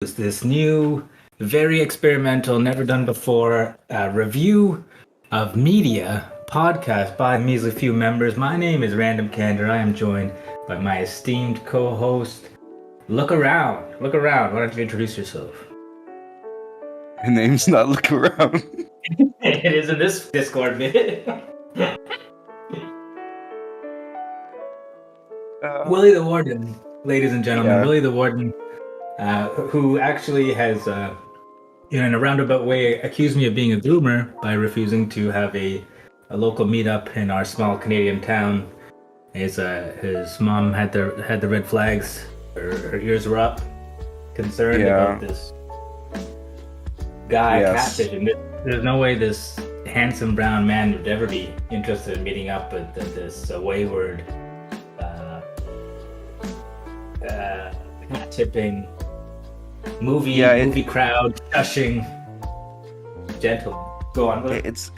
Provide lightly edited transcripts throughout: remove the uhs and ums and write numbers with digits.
this new, very experimental, never done before review of media podcast by Measly Few members. My name is Random Kandor. I am joined by my esteemed co-host. Look around. Look around. Why don't you introduce yourself? Her name's not Look Around. It is in this Discord bit. Willy the Warden, ladies and gentlemen. Yeah. Willy the Warden, who actually has, in a roundabout way, accused me of being a groomer by refusing to have a local meetup in our small Canadian town. His mom had the red flags. Her ears were up, concerned about this guy catfishing. There's no way this handsome brown man would ever be interested in meeting up with this wayward, tipping movie crowd shushing gentleman. Go on. It's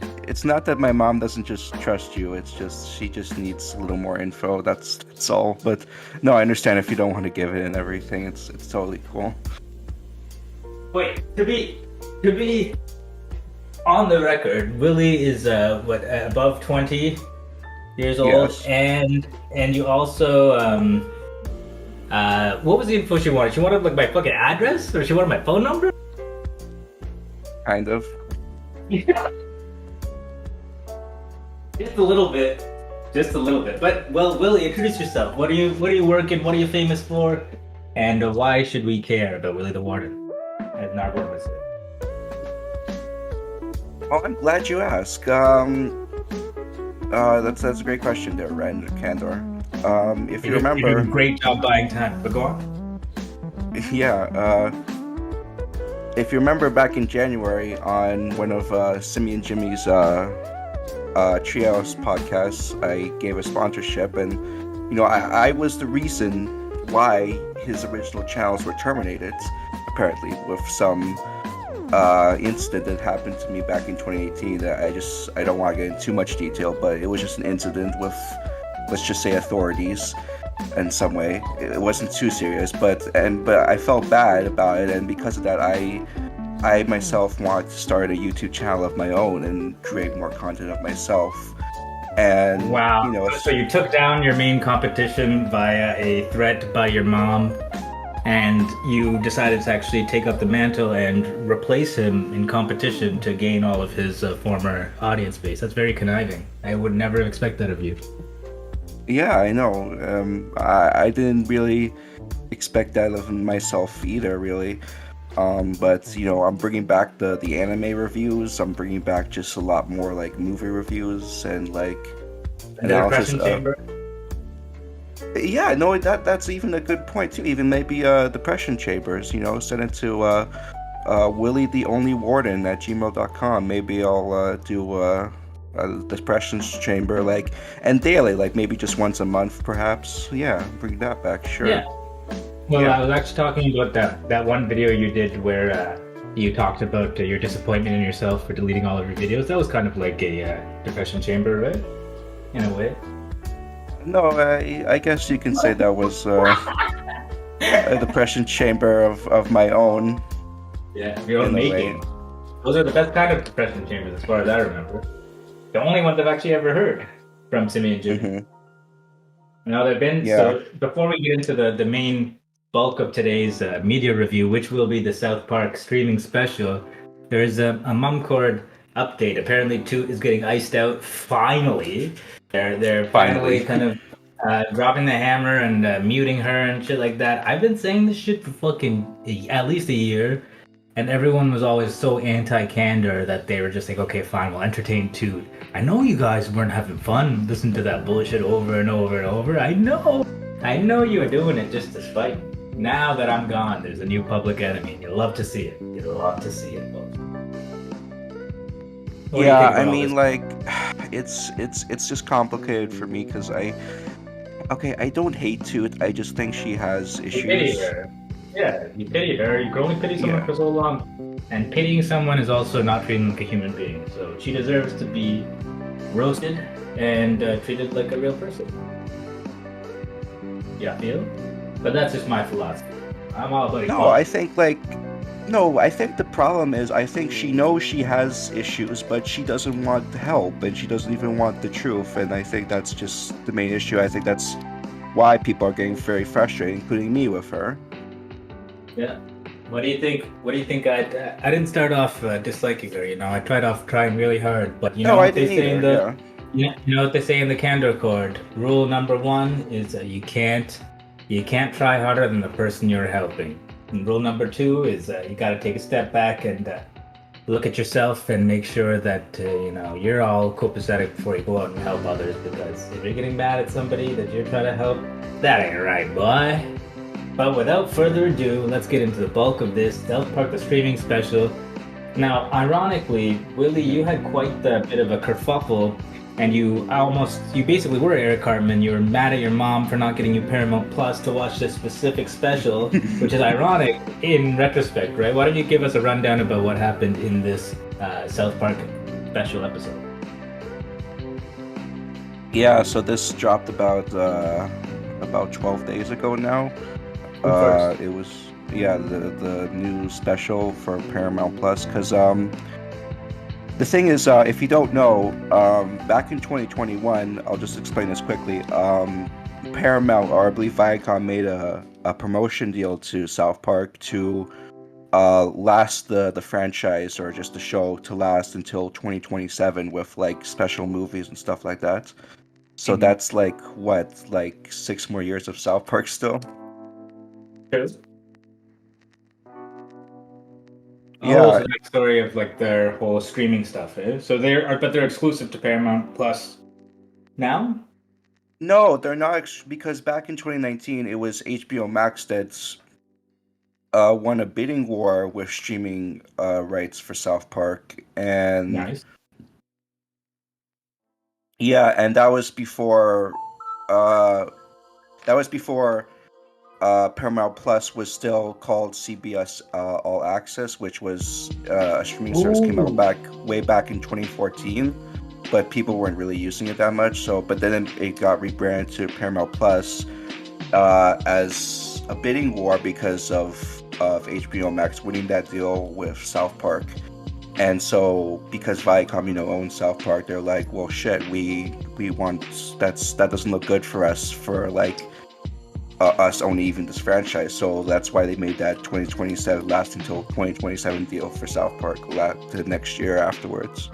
not that my mom doesn't just trust you. It's just she just needs a little more info. That's all. But no, I understand if you don't want to give it and everything. It's totally cool. Wait, to be on the record, Willy is above 20 years old, yes. and you also what was the info she wanted? She wanted like my fucking address, or she wanted my phone number? Kind of. Yeah. Just a little bit. But well, Willy, introduce yourself. What are you working? What are you famous for? And why should we care about Willy the Warden? As Narwhal would say. Well, I'm glad you asked. That's a great question there, Random Kandor. If you remember, you're doing a great job buying time. But go on. Yeah. If you remember back in January on one of Simi and Jimmy's Trios podcasts, I gave a sponsorship, and I was the reason why his original channels were terminated, apparently with some incident that happened to me back in 2018. I don't want to get into too much detail, but it was just an incident with, let's just say, authorities in some way. It wasn't too serious, but I felt bad about it, and because of that, I myself wanted to start a YouTube channel of my own and create more content of myself. And wow, so you took down your main competition via a threat by your mom, and you decided to actually take up the mantle and replace him in competition to gain all of his former audience base. That's very conniving. I would never expect that of you. Yeah, I know. I didn't really expect that of myself either, really. But I'm bringing back the anime reviews. I'm bringing back just a lot more like movie reviews and like analysis. Chamber. Yeah, no, that's even a good point too. Even maybe depression chambers. Send it to willytheonlywarden@gmail.com. Maybe I'll do a depression chamber and daily, maybe just once a month, perhaps. Yeah, bring that back. Sure. Yeah. Well, I was actually talking about that one video you did where you talked about your disappointment in yourself for deleting all of your videos. That was kind of like a depression chamber, right? In a way. No, I guess you can say that was a depression chamber of my own. Yeah, your own making. Those are the best kind of depression chambers, as far as I remember. The only ones I've actually ever heard from Simi and Jimmy. Mm-hmm. Now they've been. Yeah. So before we get into the main bulk of today's media review, which will be the South Park streaming special, there is a Mumcord update. Apparently, 2 is getting iced out. Finally, they're finally kind of dropping the hammer and muting her and shit like that. I've been saying this shit for fucking at least a year, and everyone was always so anti-Kandor that they were just like, okay, fine, we'll entertain Toot. I know you guys weren't having fun listening to that bullshit over and over and over. I know you were doing it just to spite. Now that I'm gone, there's a new public enemy. You'll love to see it. Yeah, I mean, it's just complicated for me because I don't hate Toot. I just think she has issues. You pity her. Yeah, you pity her. You can only pity someone for so long. And pitying someone is also not treating them like a human being. So she deserves to be roasted and treated like a real person. Yeah, feel? But that's just my philosophy. I'm all about No, I equality. think like no, I think the problem is I think she knows she has issues, but she doesn't want help and she doesn't even want the truth. And I think that's just the main issue. I think that's why people are getting very frustrated, including me with her. Yeah. What do you think? What do you think? I didn't start off disliking her. You know, I tried off trying really hard. But you know No, I what they didn't say in either. the Yeah. you know what they say in the Kandorkord. Rule number one is you can't try harder than the person you're helping. And rule number two is you got to take a step back and look at yourself and make sure that you know you're all copacetic before you go out and help others. Because if you're getting mad at somebody that you're trying to help, that ain't right, boy. But without further ado, let's get into the bulk of this South Park the Streaming Special. Now, ironically, Willie, you had quite a bit of a kerfuffle, and you basically were Eric Cartman. You were mad at your mom for not getting you Paramount Plus to watch this specific special, which is ironic in retrospect, right? Why don't you give us a rundown about what happened in this South Park special episode? Yeah, so this dropped about 12 days ago now. Who first? It was the new special for Paramount Plus because the thing is if you don't know back in 2021 I'll just explain this quickly. Paramount, or I believe Viacom, made a promotion deal to South Park to last the franchise, or just the show to last until 2027 with like special movies and stuff like that. So Mm-hmm. that's like what, like 6 more years of South Park still. Oh, Yeah. so that story of like their whole streaming stuff, eh? But they're exclusive to Paramount Plus now? No, they're not, because back in 2019 it was HBO Max that's won a bidding war with streaming rights for South Park, and Nice. yeah, and uh that was before Paramount Plus was still called CBS All Access, which was a streaming service, came out Ooh. way back in 2014, but people weren't really using it that much. So, but then it got rebranded to Paramount Plus as a bidding war because of HBO Max winning that deal with South Park. And so, because Viacom, owns South Park, they're like, well, shit, we want that doesn't look good for us, for like us owning even this franchise. So that's why they made that 2027 last until 2027 deal for South Park the next year afterwards,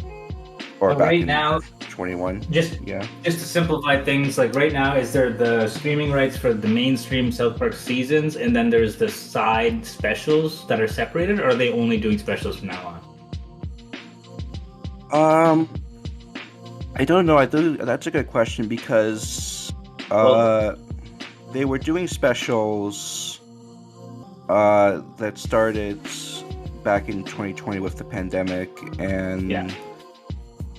or But back right in now, 21. just Yeah. just to simplify things, like right now, is there the streaming rights for the mainstream South Park seasons, and then there's the side specials that are separated, or are they only doing specials from now on? Um, I don't know. That's a good question because Well, they were doing specials that started back in 2020 with the pandemic, yeah.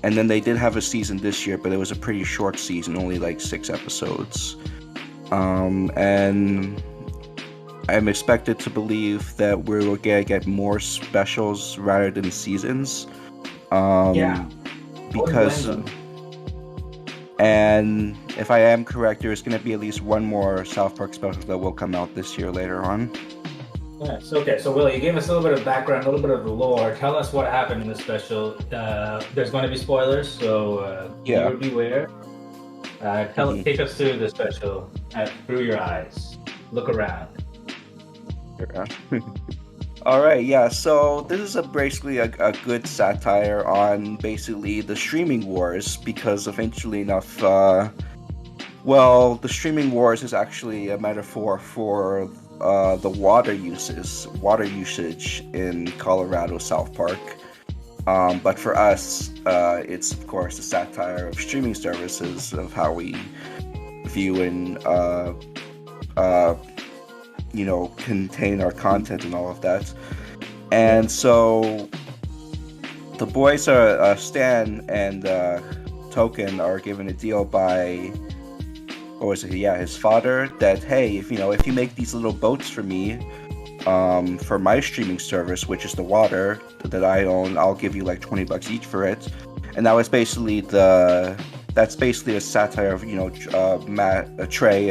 and then they did have a season this year, but it was a pretty short season, only like 6 episodes. And I'm expected to believe that we're gonna get more specials rather than seasons. Yeah. I wouldn't blame Because them. and if I am correct, there's gonna be at least one more South Park special that will come out this year later on. Yes. Okay. So, Willie, you gave us a little bit of background, a little bit of the lore. Tell us what happened in the special. There's going to be spoilers, so Yeah. viewer beware. Mhm. Take us through the special through your eyes. Look around. Yeah. All right, yeah. So this is basically a good satire on basically the streaming wars, because eventually enough, well, the streaming wars is actually a metaphor for the water usage in Colorado, South Park. But for us, it's of course a satire of streaming services, of how we view and uh, contain our content and all of that. And so the boys are Stan and Token are given a deal by, or was it, yeah, his father, that hey, if you make these little boats for me, for my streaming service, which is the water that I own, I'll give you like $20 each for it. And that's basically a satire of Trey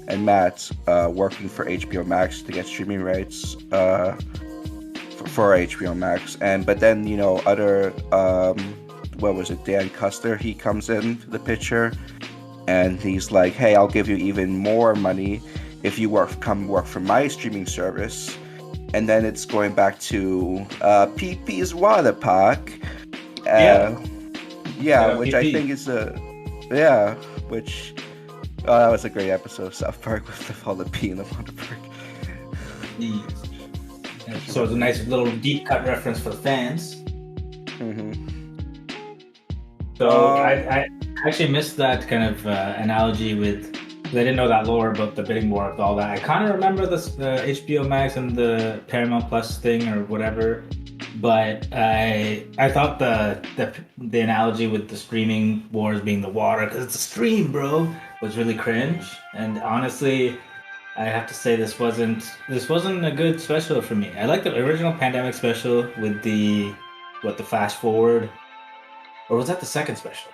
and Matt working for HBO Max to get streaming rights for HBO Max, but then other what was it, Dan Custer, he comes into the picture, and he's like, hey, I'll give you even more money if you come work for my streaming service. And then it's going back to PP's Water Park. Which I think is which that was a great episode of South Park with all the pee in the water park. So it's a nice little deep cut reference for the fans. So I actually missed that kind of analogy with. I didn't know that lore about the bidding war with all that. I kind of remember the HBO Max and the Paramount Plus thing or whatever, but I thought the analogy with the streaming wars being the water, because it's a stream, bro, was really cringe. And honestly, I have to say this wasn't a good special for me. I like the original Pandemic special with the fast forward, or was that the second special?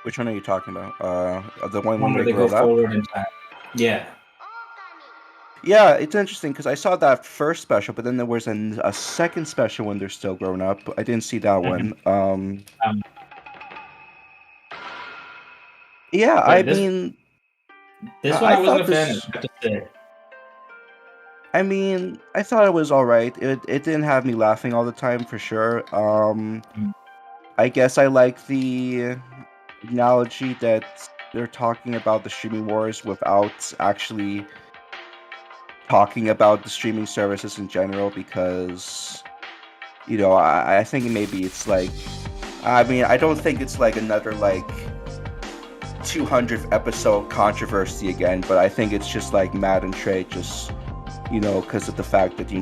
Which one are you talking about? The one where they go forward in time. Yeah. Yeah, it's interesting because I saw that first special, but then there was a second special when they're still grown up. I didn't see that one. This one I wasn't a fan of, I have to say. I mean, I thought it was all right. It didn't have me laughing all the time, for sure. I guess I like the analogy that they're talking about the streaming wars without actually talking about the streaming services in general, because I think maybe it's like, I mean, I don't think it's like another like 200th episode controversy again, but I think it's just like Matt and Trey just because of the fact that a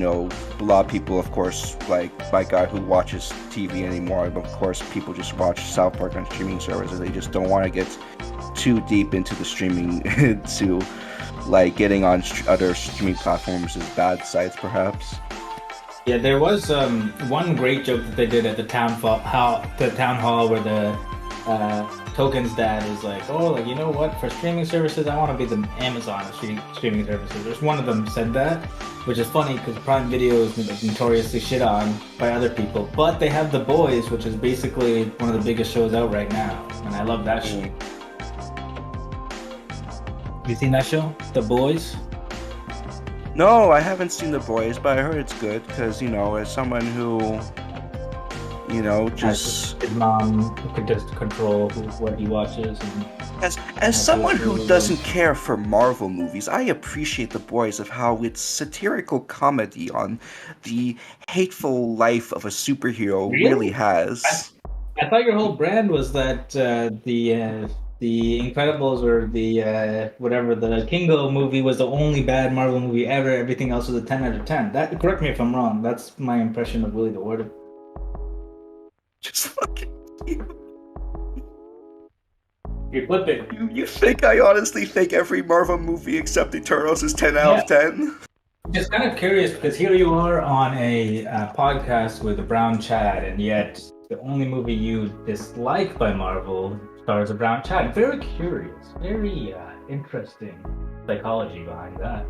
lot of people, of course, like my guy who watches TV anymore, but of course people just watch South Park on streaming services. They just don't want to get too deep into the streaming to like getting on other streaming platforms as bad sites, perhaps. Yeah, there was one great joke that they did at the town hall where the Token's dad is like, oh, like, you know what, for streaming services, I want to be the Amazon of streaming services. There's one of them said that, which is funny because Prime Video is notoriously shit on by other people, but they have The Boys, which is basically one of the biggest shows out right now, and I love that show. You seen that show, The Boys? No, I haven't seen The Boys, but I heard it's good because, as someone who just his mom can just control what he watches. And as someone who doesn't care for Marvel movies, I appreciate The Boys of how it's satirical comedy on the hateful life of a superhero really has. I thought your whole brand was that the Incredibles or the whatever, the Kingo movie was the only bad Marvel movie ever. Everything else was a 10 out of 10. That, correct me if I'm wrong. That's my impression of Willy the Warden. Just fucking you. You're flipping. You think I honestly think every Marvel movie except Eternals is 10 out of 10? Just kind of curious because here you are on a podcast with a brown Chad, and yet the only movie you dislike by Marvel stars a brown Chad. Very curious. Very interesting psychology behind that.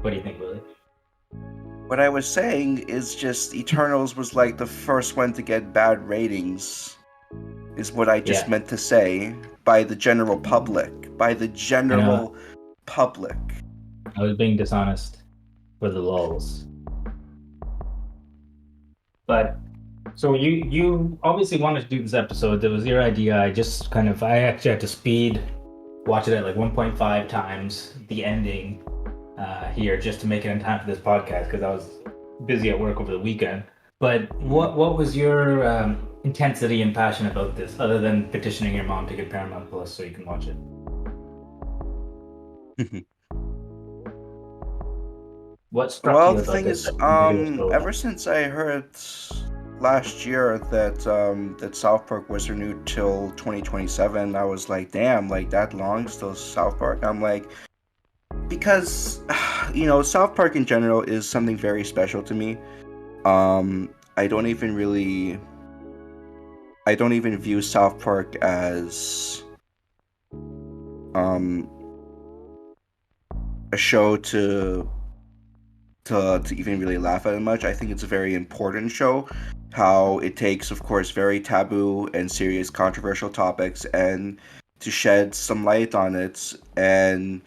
What do you think, Willy? What I was saying is just Eternals was like the first one to get bad ratings, is what I just meant to say, by the general public. By the general public. I was being dishonest for the lulz. But, so you obviously wanted to do this episode. That was your idea. I actually had to speed watch it at like 1.5 times the ending here just to make it in time for this podcast because I was busy at work over the weekend. But what was your intensity and passion about this, other than petitioning your mom to get Paramount Plus so you can watch it? What struck you about the thing this? Ever since I heard last year that South Park was renewed till 2027, I was like, damn, like that long still South Park? I'm like, because South Park in general is something very special to me. I don't even really I don't even view South Park as a show to even really laugh at it much. I think it's a very important show. How it takes, of course, very taboo and serious controversial topics and to shed some light on it and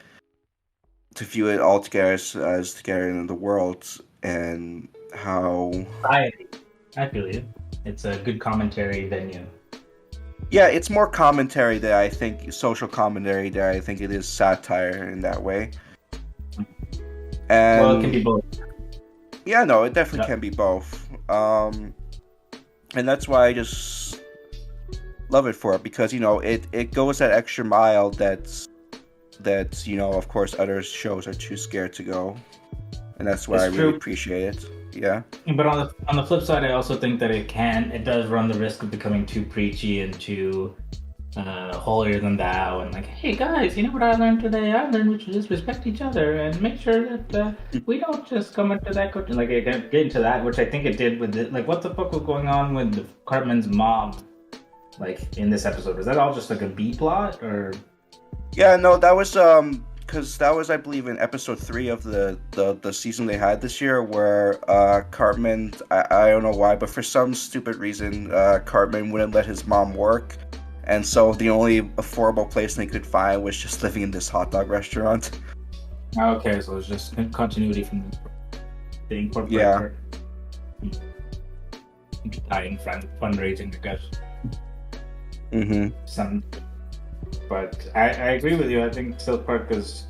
to view it all together as together in the world and how I feel you. It's a good commentary venue. Yeah, it's more commentary that I think social commentary that I think it is satire in that way. And well, it can be both. Yeah, no, it definitely can be both. And that's why I just love it for it because it goes that extra mile that's of course other shows are too scared to go, and that's why I really appreciate it. Yeah. But on the flip side, I also think that it does run the risk of becoming too preachy and too holier than thou, and like, hey guys, you know what I learned today? I learned we should just respect each other and make sure that we don't just come into that like get into that, which I think it did with it. Like, what the fuck was going on with Cartman's mom? Like in this episode, was that all just like a B plot or? Yeah, no, that was because that was, I believe, in episode 3 of the season they had this year, where Cartman, I don't know why, but for some stupid reason, Cartman wouldn't let his mom work, and so the only affordable place they could find was just living in this hot dog restaurant. Okay, so it's just continuity from the incorporated. Yeah. Dying fundraising, I guess. Mm-hmm. But I agree with you. I think South Park is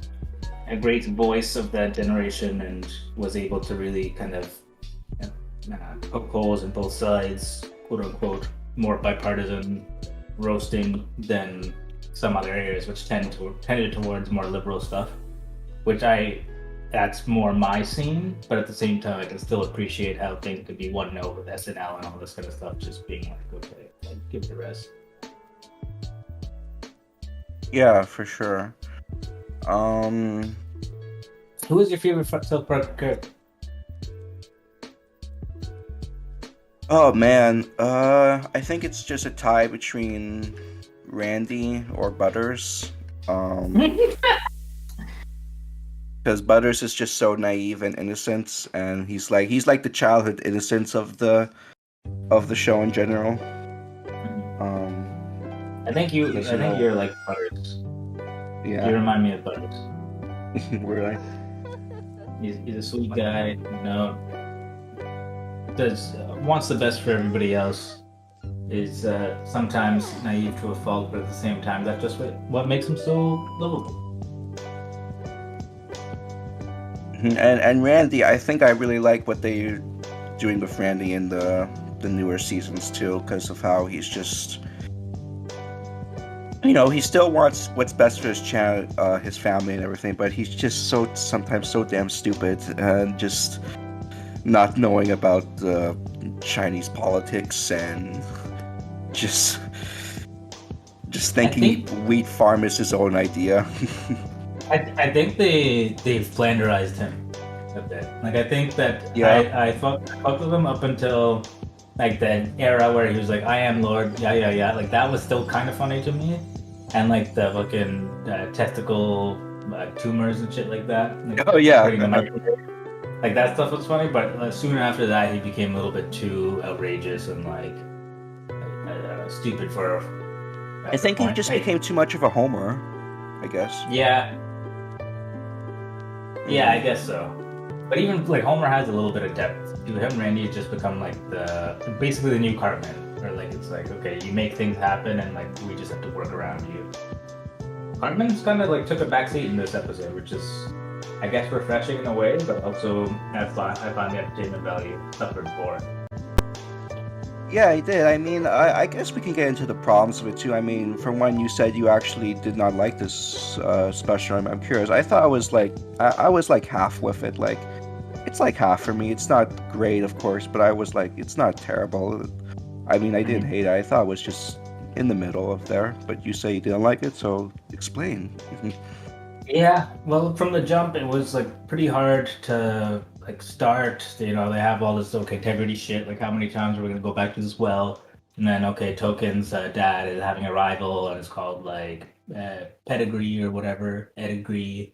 a great voice of that generation and was able to really kind of poke holes in both sides, quote unquote, more bipartisan roasting than some other areas, which tended towards more liberal stuff. Which that's more my scene, but at the same time, I can still appreciate how things could be one note with SNL and all this kind of stuff, just being like, okay, like, give it a rest. Yeah, for sure. Who is your favorite South Park character? Oh man, I think it's just a tie between Randy or Butters. Because Butters is just so naive and innocent, and he's like the childhood innocence of the show in general. I think you're like Butters. Yeah. You remind me of Butters. Really? He's a sweet guy, wants the best for everybody else. Is sometimes naive to a fault, but at the same time, that's just what makes him so lovable. And Randy, I think I really like what they're doing with Randy in the newer seasons too, because of how he's just, he still wants what's best for his his family and everything, but he's just sometimes so damn stupid and just not knowing about Chinese politics and just thinking wheat farm is his own idea. I think they've flanderized him a bit. Like, I think that I fucked with him up until like the era where he was like, I am Lord, yeah. Like, that was still kind of funny to me. And like the fucking testicle tumors and shit like that. Like, oh yeah. Like, that stuff was funny, but soon after that he became a little bit too outrageous and like stupid for. I think he just became too much of a homer, I guess. Yeah, I guess so. But even like Homer has a little bit of depth to him. Randy has just become like basically the new Cartman, or like it's like, okay, you make things happen and like we just have to work around you. Cartman's kind of like took a backseat in this episode, which is, I guess, refreshing in a way, but also I find the entertainment value suffered for. Yeah, he did. I mean, I guess we can get into the problems of it too. I mean, for one, you said you actually did not like this special. I'm curious. I thought I was like half with it. Like, it's like half for me. It's not great, of course, but I was like, it's not terrible. I mean, I didn't hate it. I thought it was just in the middle of there. But you say you didn't like it, so explain. Yeah, well, from the jump, it was like pretty hard to like start. They have all this integrity shit. Like, how many times are we gonna go back to this well? And then okay, Token's dad is having a rival, and it's called like Pedigree or whatever, Pedigree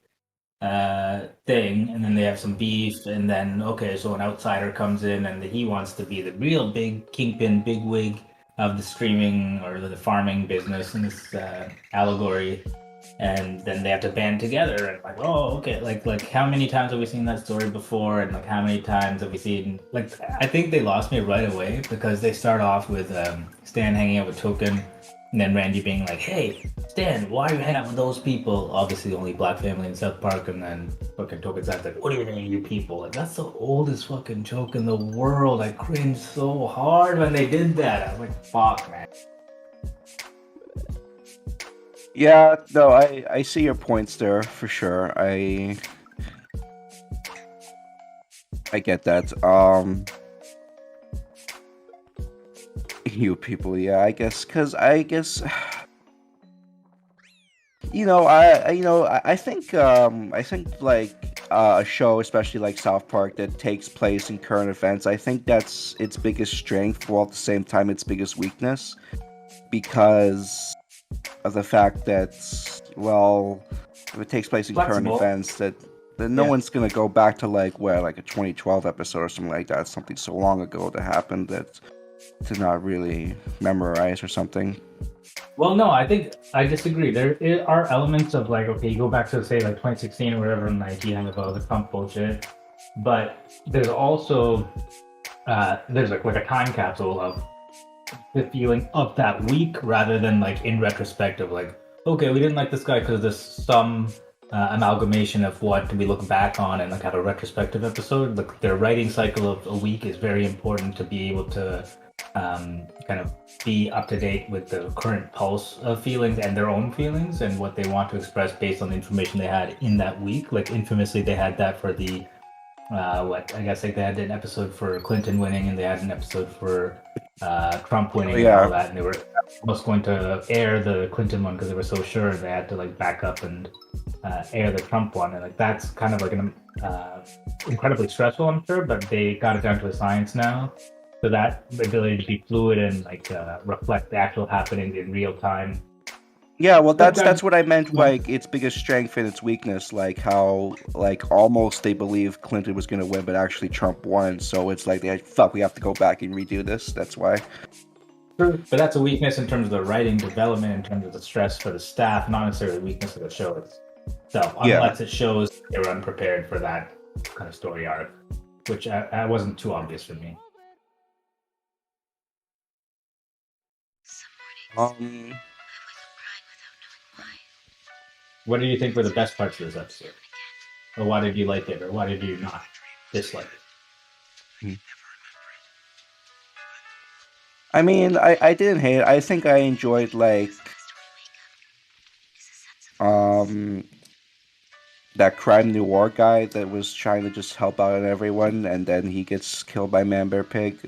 thing, and then they have some beef, and then okay, so an outsider comes in, and he wants to be the real big kingpin, big wig of the streaming or the farming business in this allegory, and then they have to band together and like, oh, okay, like how many times have we seen that story before, and like how many times have we seen like I think they lost me right away because they start off with Stan hanging out with Token, and then Randy being like, hey, Stan, why are you hanging out with those people? Obviously, only black family in South Park, and then fucking Token's like, what do you mean, you people? Like, that's the oldest fucking joke in the world. I cringed so hard when they did that. I was like, fuck, man. Yeah, no, I see your points there for sure. I get that. You people, yeah, I guess, cause I guess, I think like a show, especially like South Park, that takes place in current events. I think that's its biggest strength, while at the same time its biggest weakness, because of the fact that, well, if it takes place in current Flexible. events, that then no Yeah. one's gonna go back to like like a 2012 episode or something like that, something so long ago that happened that to not really memorize or something. Well, no, I think I disagree. Are elements of like, okay, you go back to say like 2016 or whatever, and like you have all the Trump bullshit, but there's also there's like a time capsule of the feeling of that week rather than like in retrospective, like okay, we didn't like this guy because there's some amalgamation of what we look back on and like have a retrospective episode. Like their writing cycle of a week is very important to be able to kind of be up to date with the current pulse of feelings and their own feelings and what they want to express based on the information they had in that week. Like infamously, they had that for the what I guess like they had an episode for Clinton winning and they had an episode for Trump winning and all Yeah, that, and they were almost going to air the Clinton one because they were so sure they had to like back up and air the Trump one, and like that's kind of like an incredibly stressful, I'm sure, but they got it down to a science now. So that ability to be fluid and like reflect the actual happenings in real time. yeah. Well, But that's what I meant. Like its biggest strength and its weakness, like how like almost they believe Clinton was gonna win, but actually Trump won. So it's like fuck, we have to go back and redo this. That's why. but that's a weakness in terms of the writing development, in terms of the stress for the staff, not necessarily a weakness of the show itself, Yeah. unless it shows they were unprepared for that kind of story arc, which I wasn't too obvious for me. Um. What do you think were the best parts of this episode? Or why did you like it, or why did you not dislike it? hmm. I mean, I didn't hate it. I think I enjoyed like um that crime noir guy that was trying to just help out everyone, and then he gets killed by Man Bear Pig.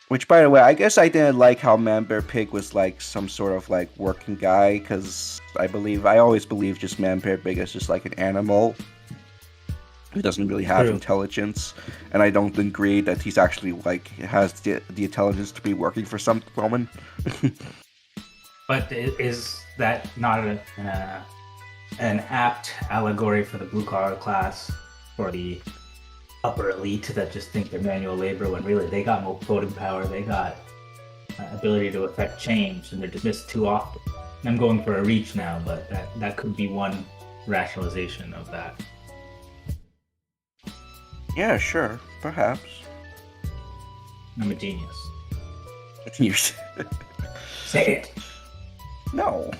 Which, by the way, I guess I didn't like how Man Bear Pig was like some sort of like working guy, because I always believe just Man Bear Pig is just like an animal who doesn't really have True. intelligence, and I don't agree that he's actually like has the intelligence to be working for some woman. But is that not an apt allegory for the blue collar class, for the upper elite that just think they're manual labor when really they got more voting power, they got ability to affect change, and they're dismissed too often? I'm going for a reach now, but that could be one rationalization of that. Yeah, sure, perhaps. I'm a genius. You Say it. no.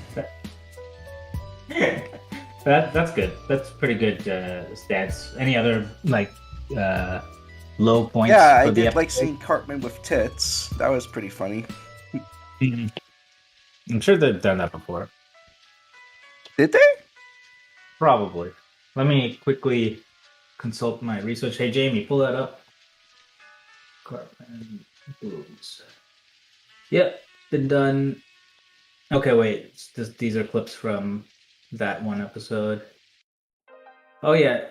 That's good. That's pretty good stats. Any other like low points Yeah, I for the did like episode? seeing Cartman with tits. That was pretty funny. Mhm. I'm sure they've done that before. Did they? Probably. Let me quickly consult my research. Hey Jamie, pull that up. Cartman boobs. Yep, been done. Okay, wait. These are clips from that one episode. Oh yeah.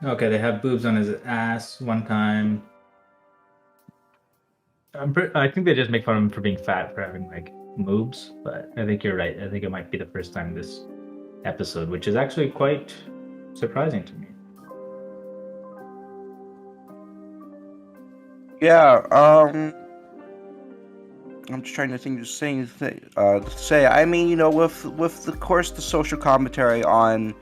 Okay, they have boobs on his ass one time. I think they just make fun of him for being fat for having like moves, but I think you're right. I think it might be the first time this episode, which is actually quite surprising to me. Yeah, I'm just trying to think of to say. I mean, with the course the social commentary on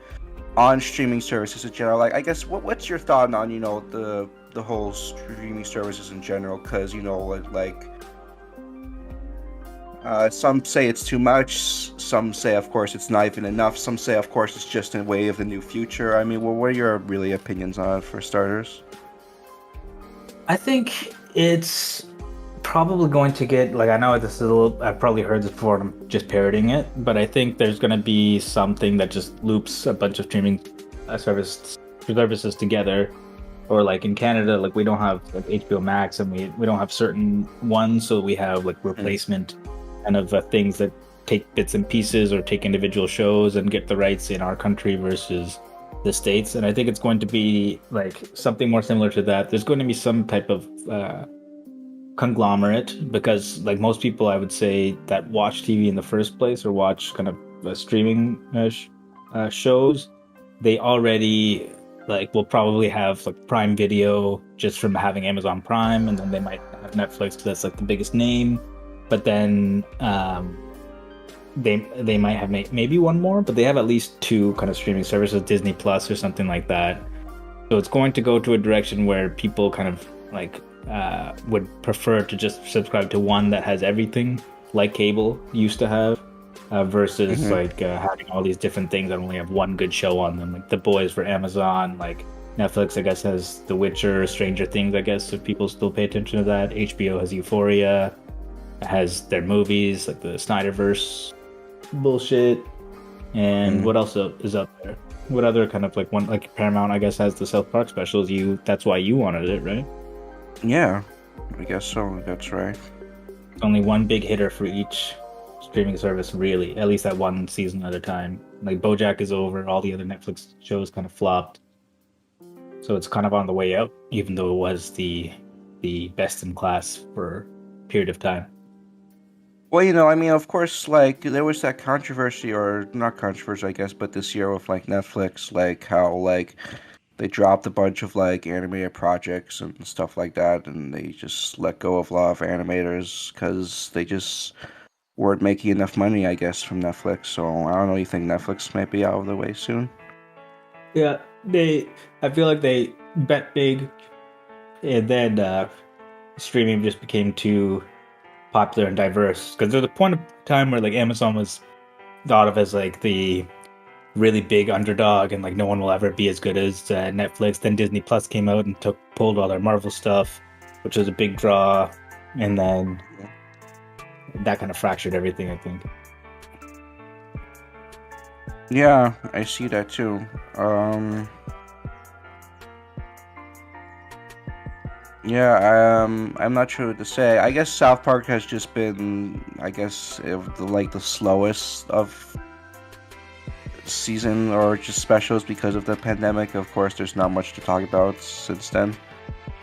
streaming services in general. Like, I guess what's your thought on the whole streaming services in general? Because some say it's too much. Some say, of course, it's not even enough. Some say, of course, it's just a way of the new future. I mean, what are your really opinions on it, for starters? I think it's probably going to get like I know this is a little. I've probably heard this before. And I'm just parroting it, but I think there's going to be something that just loops a bunch of streaming services together. Or like in Canada, like we don't have like HBO Max, and we don't have certain ones, so we have like replacement kind of things that take bits and pieces or take individual shows and get the rights in our country versus the States. And I think it's going to be like something more similar to that. There's going to be some type of conglomerate, because like most people I would say that watch TV in the first place or watch kind of streaming shows, they already like will probably have like Prime Video just from having Amazon Prime, and then they might have Netflix because that's like the biggest name. But then they might have maybe one more, but they have at least two kind of streaming services, Disney Plus or something like that. So it's going to go to a direction where people kind of like would prefer to just subscribe to one that has everything, like cable used to have, versus having all these different things that only have one good show on them. Like The Boys for Amazon, like Netflix, I guess, has The Witcher, Stranger Things, I guess, if people still pay attention to that. HBO has Euphoria, has their movies, like the Snyderverse bullshit. And what else is out there? What other kind of like one, like Paramount, I guess, has the South Park specials. That's why you wanted it, right? Yeah, I guess so. That's right. Only one big hitter for each streaming service, really, at least at one season at a time. Like BoJack is over, all the other Netflix shows kind of flopped, so it's kind of on the way out, even though it was the best in class for a period of time. Well, I mean, of course, like there was that controversy, or not controversy, I guess, but this year with like Netflix, like how like they dropped a bunch of like animated projects and stuff like that, and they just let go of a lot of animators because they just weren't making enough money, I guess, from Netflix. So I don't know. You think Netflix might be out of the way soon? Yeah, I feel like they bet big, and then streaming just became too popular and diverse. Because there's a point of time where like Amazon was thought of as like the really big underdog, and like no one will ever be as good as Netflix. Then Disney Plus came out and pulled all their Marvel stuff, which was a big draw, and then that kind of fractured everything, I think. Yeah, I see that too. Yeah, I'm not sure what to say. I guess South Park has just been, I guess, the slowest of season or just specials because of the pandemic. Of course, there's not much to talk about since then.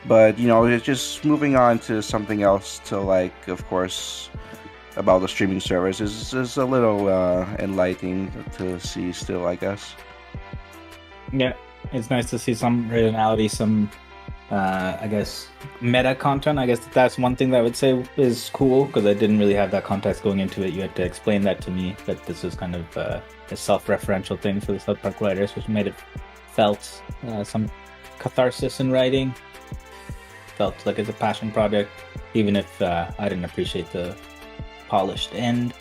But it's just moving on to something else. To like, of course, about the streaming service is a little enlightening to see still, I guess. Yeah, it's nice to see some originality, some I guess meta content. I guess that's one thing that I would say is cool, because I didn't really have that context going into it. You had to explain that to me, that this is kind of a self-referential thing for the South Park writers, which made it felt some catharsis in writing. Felt like it's a passion project, even if I didn't appreciate the polished end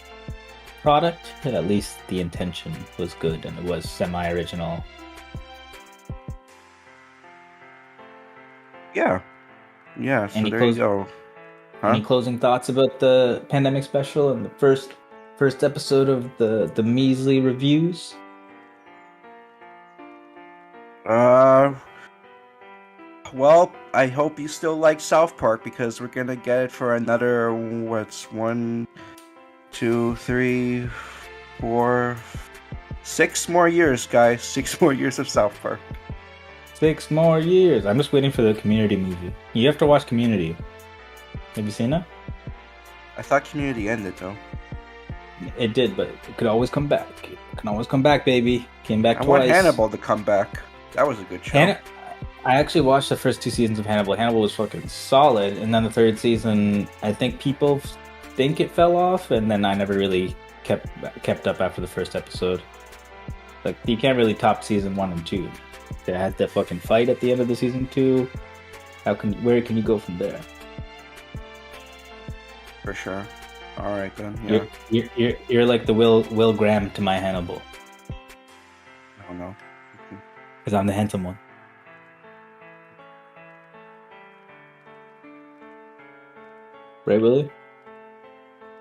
product. At least the intention was good and it was semi-original. Yeah. So there you go. Any closing thoughts about the pandemic special and the first episode of the Measly reviews? Well, I hope you still like South Park, because we're gonna get it for another 1, 2, 3, 4, 6 more years, guys. 6 more years of South Park. 6 more years. I'm just waiting for the Community movie. You have to watch Community. Have you seen it? I thought Community ended though. It did, but it could always come back. It can always come back, baby. Came back I twice. want Hannibal to come back. That was a good show. I actually watched the first 2 seasons of Hannibal. Hannibal was fucking solid, and then the 3rd season, I think people think it fell off, and then I never really kept up after the first episode. Like, you can't really top season 1 and 2. They had that fucking fight at the end of the season 2. Where can you go from there? For sure. All right then. Yeah. You're like the Will Graham to my Hannibal. I don't know. Because I'm the handsome one. Right, Willy?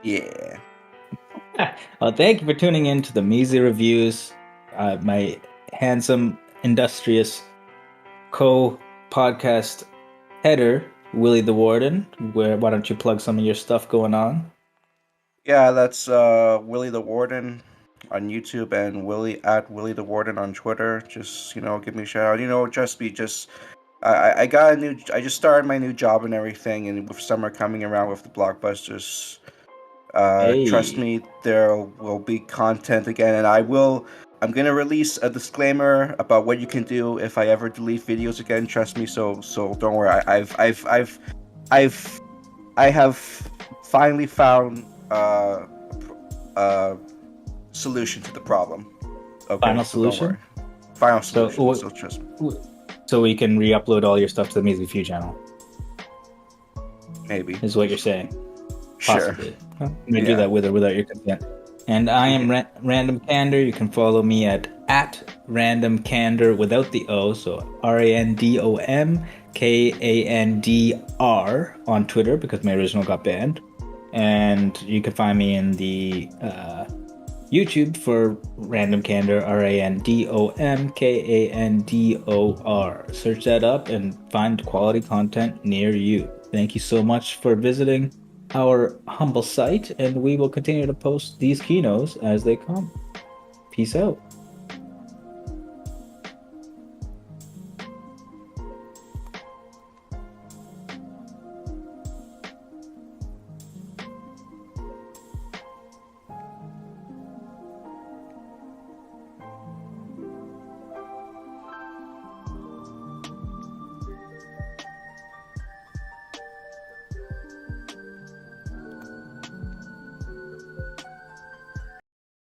Yeah. Well, thank you for tuning in to the Measly Reviews. My handsome, industrious co-podcast header, Willy the Warden. Why don't you plug some of your stuff going on? Yeah, that's Willy the Warden on YouTube and Willy at Willy the Warden on Twitter. Just give me a shout out. I just started my new job and everything, and with summer coming around with the blockbusters, trust me, there will be content again, and I'm gonna release a disclaimer about what you can do if I ever delete videos again. Trust me, so don't worry. I have finally found a solution to the problem. Okay, Final solution. Final solution. So trust me. So we can re-upload all your stuff to the Measly Few channel. Maybe is what you're saying. Possibly. Sure. I'm gonna do that with or without your consent. And I am Random Kandor. You can follow me at Random Kandor without the O, so RANDOM KANDR on Twitter because my original got banned. And you can find me in the YouTube for Random Kandor, RANDOM KANDOR. Search that up and find quality content near you. Thank you so much for visiting our humble site, and we will continue to post these keynotes as they come. Peace out.